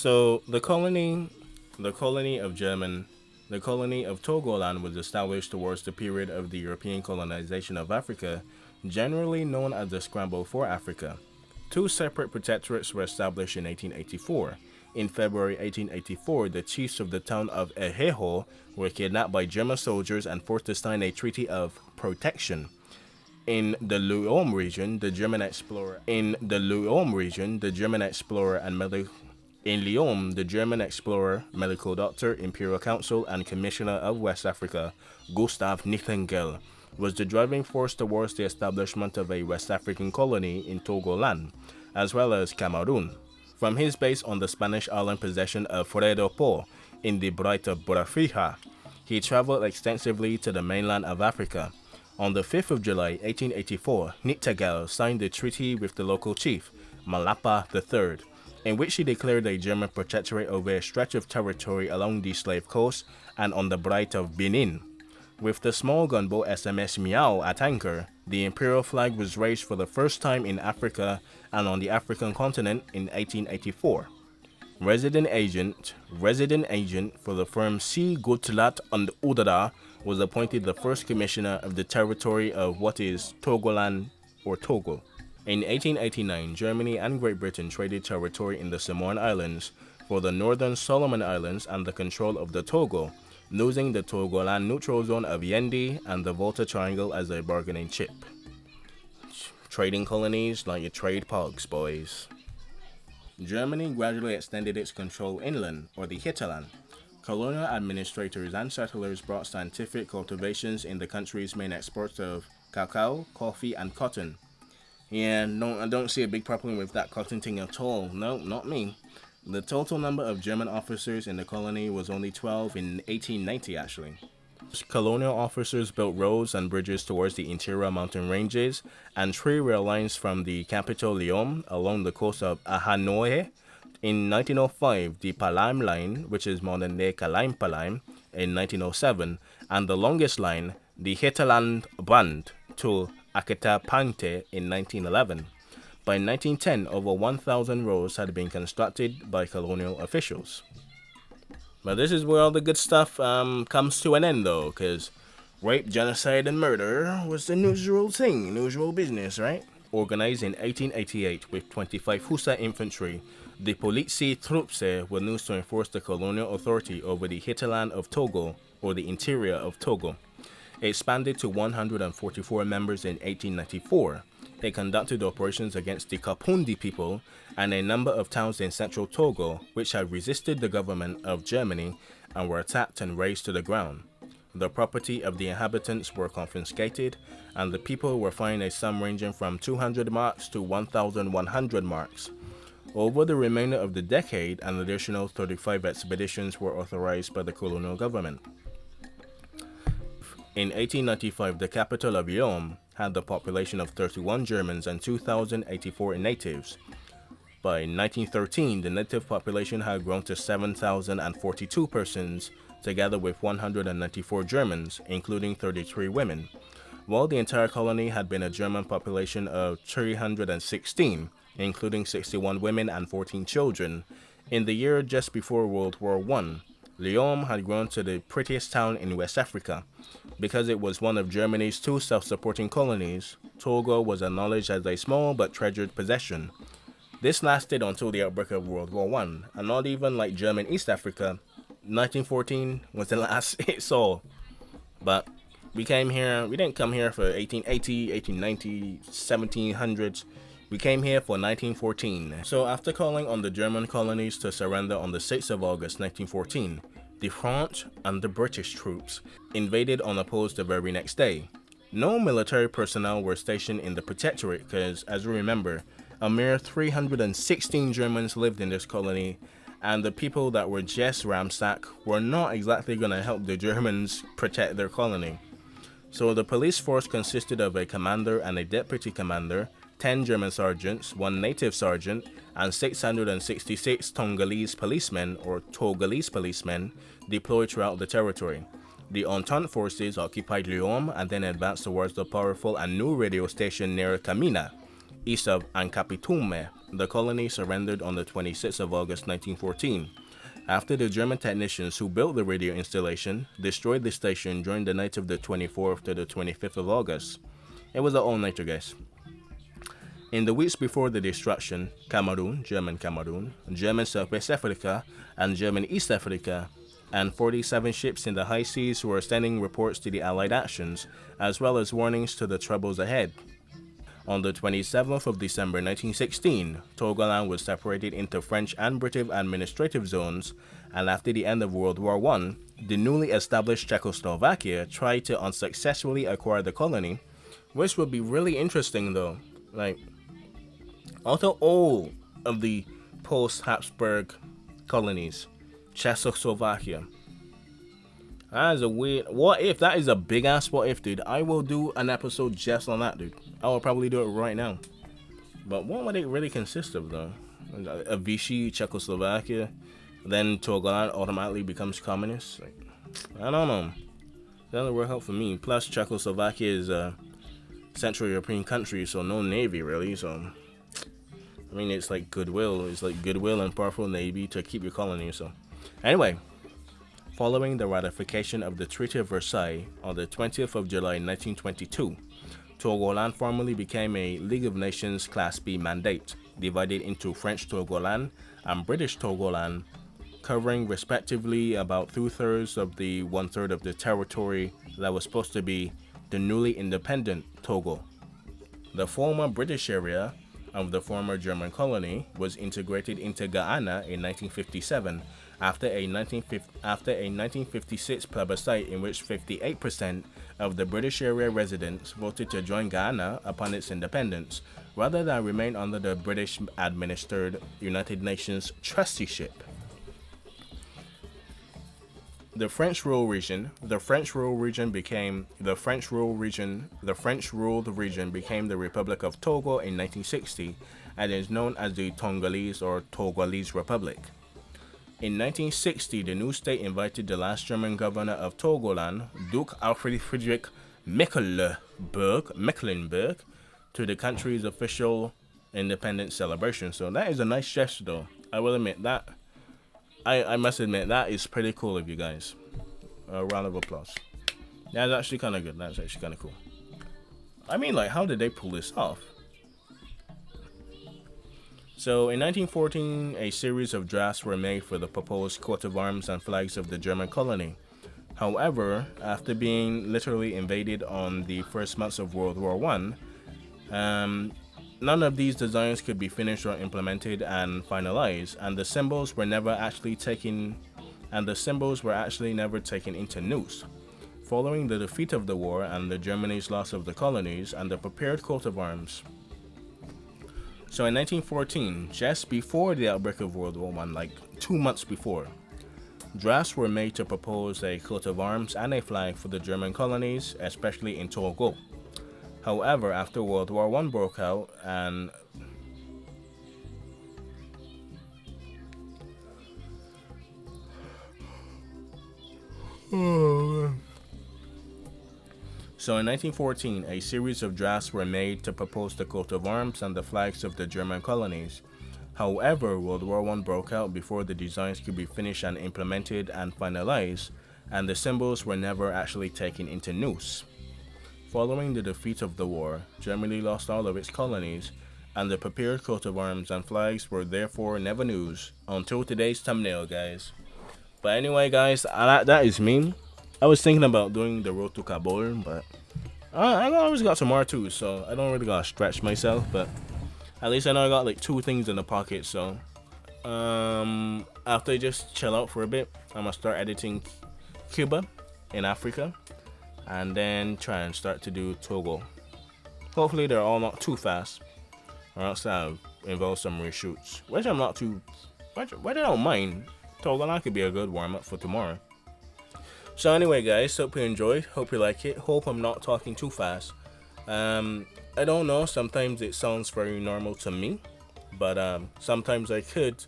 So the colony of Togoland was established towards the period of the European colonization of Africa, generally known as the Scramble for Africa. Two separate protectorates were established in 1884. In February 1884, the chiefs of the town of Eheho were kidnapped by German soldiers and forced to sign a treaty of protection. In the Luom region, the German explorer and medical doctor, imperial council, and commissioner of West Africa, Gustav Nightingale, was the driving force towards the establishment of a West African colony in Togoland, as well as Cameroon. From his base on the Spanish island possession of Fredo Po in the Bight of Burafriha, he traveled extensively to the mainland of Africa. On the 5th of July 1884, Nightingale signed a treaty with the local chief, Malapa III, in which he declared a German protectorate over a stretch of territory along the Slave Coast and on the Bight of Benin. With the small gunboat SMS Miao at anchor, the imperial flag was raised for the first time in Africa and on the African continent in 1884. Resident agent for the firm C. Gutlat and Udada was appointed the first commissioner of the territory of what is Togoland or Togo. In 1889, Germany and Great Britain traded territory in the Samoan Islands for the Northern Solomon Islands and the control of the Togo, losing the Togoland neutral zone of Yendi and the Volta Triangle as a bargaining chip. Trading colonies like your trade pogs, boys. Germany gradually extended its control inland, or the hinterland. Colonial administrators and settlers brought scientific cultivations in the country's main exports of cacao, coffee, and cotton. Yeah, I don't see a big problem with that cotton thing at all. No, not me. The total number of German officers in the colony was only 12 in 1890, actually. Colonial officers built roads and bridges towards the interior mountain ranges and 3 rail lines from the capital Lyon along the coast of Ahanoe. In 1905, the Palam line, which is modern-day Kalaim in 1907, and the longest line, the Hinterland Band, to Akita Pante in 1911. By 1910, over 1,000 roads had been constructed by colonial officials. But this is where all the good stuff comes to an end, though, because rape, genocide, and murder was the usual thing, usual business, right? Organized in 1888 with 25 Hussar infantry, the Polizei Trupse were used to enforce the colonial authority over the hinterland of Togo, or the interior of Togo. It expanded to 144 members in 1894. They conducted operations against the Kapundi people and a number of towns in central Togo, which had resisted the government of Germany and were attacked and razed to the ground. The property of the inhabitants were confiscated, and the people were fined a sum ranging from 200 marks to 1,100 marks. Over the remainder of the decade, an additional 35 expeditions were authorized by the colonial government. In 1895, the capital of Lyon had the population of 31 Germans and 2,084 natives. By 1913, the native population had grown to 7,042 persons, together with 194 Germans, including 33 women, while the entire colony had been a German population of 316, including 61 women and 14 children. In the year just before World War I, Lyon had grown to the prettiest town in West Africa. Because it was one of Germany's 2 self-supporting colonies, Togo was acknowledged as a small but treasured possession. This lasted until the outbreak of World War I, and not even like German East Africa, 1914 was the last it saw. But we didn't come here for 1880, 1890, 1700s. We came here for 1914. So after calling on the German colonies to surrender on the 6th of August 1914, the French and the British troops invaded unopposed the very next day. No military personnel were stationed in the protectorate because, as we remember, a mere 316 Germans lived in this colony, and the people that were just ransacked were not exactly going to help the Germans protect their colony. So the police force consisted of a commander and a deputy commander, 10 German sergeants, 1 native sergeant, and 666 Tongolese policemen or Togolese policemen deployed throughout the territory. The Entente forces occupied Lyon and then advanced towards the powerful and new radio station near Kamina, east of Ankapitume, The colony surrendered on the 26th of August 1914, after the German technicians who built the radio installation destroyed the station during the night of the 24th to the 25th of August. It was an all-nighter, guys. In the weeks before the destruction, Cameroon, German Southwest Africa, and German East Africa, and 47 ships in the high seas were sending reports to the Allied actions, as well as warnings to the troubles ahead. On the 27th of December 1916, Togoland was separated into French and British administrative zones, and after the end of World War I, the newly established Czechoslovakia tried to unsuccessfully acquire the colony, which would be really interesting though. Like, out of all of the post-Habsburg colonies, Czechoslovakia. That is a weird... What if? That is a big-ass what if, dude. I will do an episode just on that, dude. I will probably do it right now. But what would it really consist of, though? A Vichy, Czechoslovakia, then Togoland automatically becomes communist? Like, I don't know. It doesn't work out for me. Plus, Czechoslovakia is a Central European country, so no navy, really, so... I mean, it's like goodwill. It's like goodwill and powerful navy to keep your colony, so... Anyway, following the ratification of the Treaty of Versailles on the 20th of July 1922, Togoland formally became a League of Nations Class B mandate, divided into French Togoland and British Togoland, covering respectively about 2/3 of the 1/3 of the territory that was supposed to be the newly independent Togo. The former British area of the former German colony was integrated into Guyana in 1957 after a 1956 plebiscite in which 58% of the British area residents voted to join Guyana upon its independence, rather than remain under the British-administered United Nations trusteeship. The French ruled region became the Republic of Togo in 1960 and is known as the Tongolese or Togolese Republic. In 1960, the new state invited the last German governor of Togoland, Duke Alfred Friedrich Mecklenburg, to the country's official independence celebration. So that is a nice gesture, though. I will admit that. I must admit, that is pretty cool of you guys. A round of applause. That's actually kind of good. That's actually kind of cool. I mean, like, how did they pull this off? So, in 1914, a series of drafts were made for the proposed coat of arms and flags of the German colony. However, after being literally invaded on the first months of World War I, none of these designs could be finished or implemented and finalized, and the symbols were actually never taken into use. Following the defeat of the war and the Germany's loss of the colonies and the prepared coat of arms. So in 1914, just before the outbreak of World War I, like 2 months before, drafts were made to propose a coat of arms and a flag for the German colonies, especially in Togo. However, after World War I broke out and So in 1914, a series of drafts were made to propose the coat of arms and the flags of the German colonies. However, World War I broke out before the designs could be finished and implemented and finalized, and the symbols were never actually taken into use. Following the defeat of the war, Germany lost all of its colonies, and the prepared coat of arms and flags were therefore never used until today's thumbnail, guys. But anyway, guys, that is me. I was thinking about doing the road to Kabul, but I always got some more too, so I don't really gotta stretch myself. But at least I know I got like 2 things in the pocket. So after I just chill out for a bit, I'm gonna start editing Cuba in Africa, and then try and start to do Togo. Hopefully they're all not too fast, or else that involves some reshoots, which I'm not too, which I don't mind. Togoland could be a good warm up for tomorrow. So anyway, guys, hope you enjoyed. Hope you like it. Hope I'm not talking too fast. I don't know. Sometimes it sounds very normal to me, but sometimes I could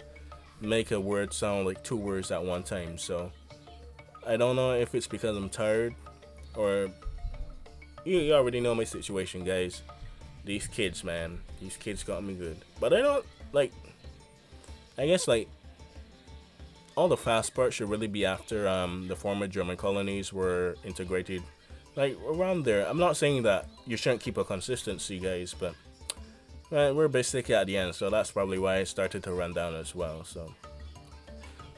make a word sound like 2 words at one time. So I don't know if it's because I'm tired, or you already know my situation, guys. These kids, man. These kids got me good. But like, I guess like all the fast parts should really be after the former German colonies were integrated, like around there. I'm not saying that you shouldn't keep a consistency, guys, but we're basically at the end, so that's probably why it started to run down as well. So,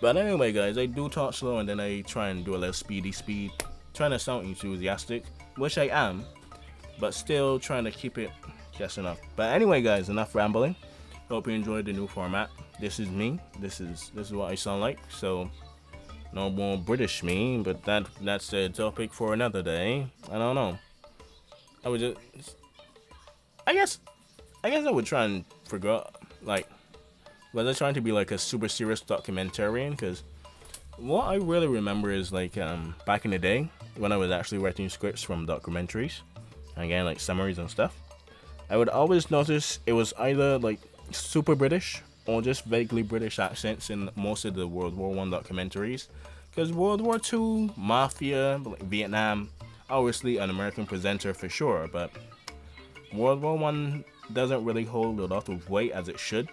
but anyway, guys, I do talk slow and then I try and do a little speed, trying to sound enthusiastic, which I am, but still trying to keep it just enough. But anyway, guys, enough rambling. Hope you enjoyed the new format. This is me. This is what I sound like. So no more British me, but that's the topic for another day. I don't know. I would just, I guess I would try and figure out, like, was I trying to be like a super serious documentarian? Because what I really remember is like back in the day when I was actually writing scripts from documentaries, again like summaries and stuff, I would always notice it was either like super British or just vaguely British accents in most of the World War One documentaries. Because World War Two, Mafia, like Vietnam, obviously an American presenter for sure, but World War One doesn't really hold a lot of weight as it should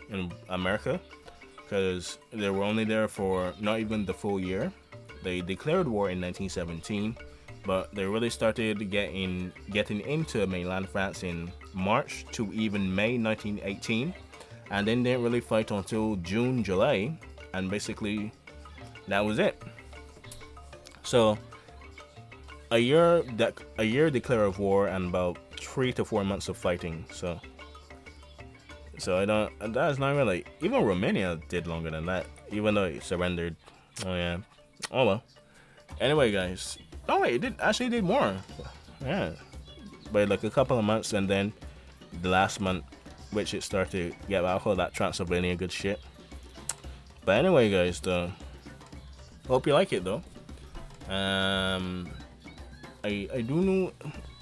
in America, because they were only there for not even the full year. They declared war in 1917, but they really started getting into mainland France in March to even May 1918, and then didn't really fight until June, July, and basically that was it. So a year declare of war and about 3 to 4 months of fighting. So I don't. That's not really. Even Romania did longer than that, even though it surrendered. Oh yeah. Oh well. Anyway, guys. Oh wait, it did more. Yeah, by like a couple of months, and then the last month, which it started to get back all that Transylvania good shit. But anyway, guys, though, hope you like it though. I do know.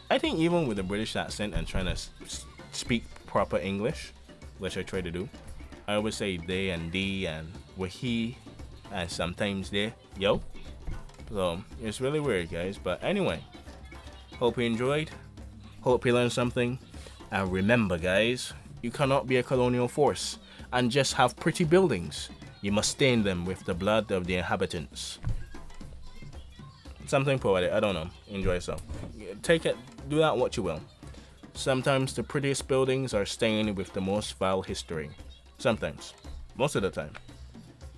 I think even with a British accent and trying to speak proper English, which I try to do, I always say they and thee and he, and sometimes they, yo. So it's really weird, guys. But anyway, hope you enjoyed. Hope you learned something. And remember, guys, you cannot be a colonial force and just have pretty buildings. You must stain them with the blood of the inhabitants. Something poetic, I don't know. Enjoy yourself. Take it, do that what you will. Sometimes the prettiest buildings are stained with the most vile history. Sometimes. Most of the time.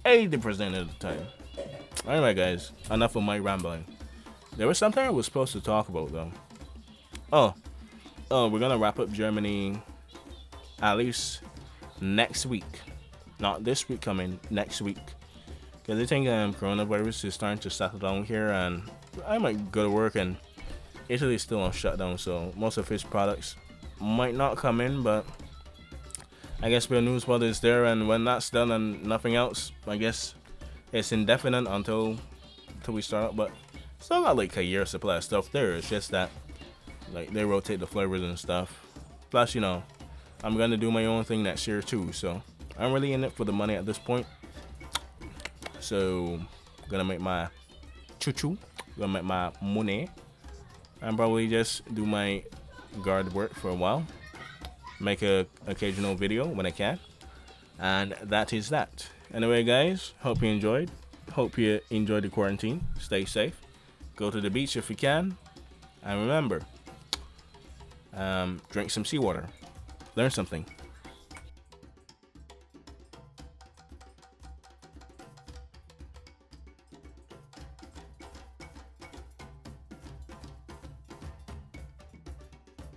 80% of the time. Anyway, guys, enough of my rambling. There was something I was supposed to talk about, though. Oh, we're gonna wrap up Germany at least next week. Not this week coming, next week. Because I think coronavirus is starting to settle down here, and I might go to work, and Italy's still on shutdown, so most of his products might not come in, but I guess we'll news what is there, and when that's done and nothing else, I guess it's indefinite until we start up, but still got like a year supply of stuff there. It's just that like they rotate the flavors and stuff. Plus, you know, I'm gonna do my own thing next year too, so I'm really in it for the money at this point. So gonna make my gonna make my money, and probably just do my guard work for a while, make a occasional video when I can, and that is that. Anyway, guys, hope you enjoyed. Hope you enjoyed the quarantine. Stay safe. Go to the beach if you can, and remember, drink some seawater. Learn something.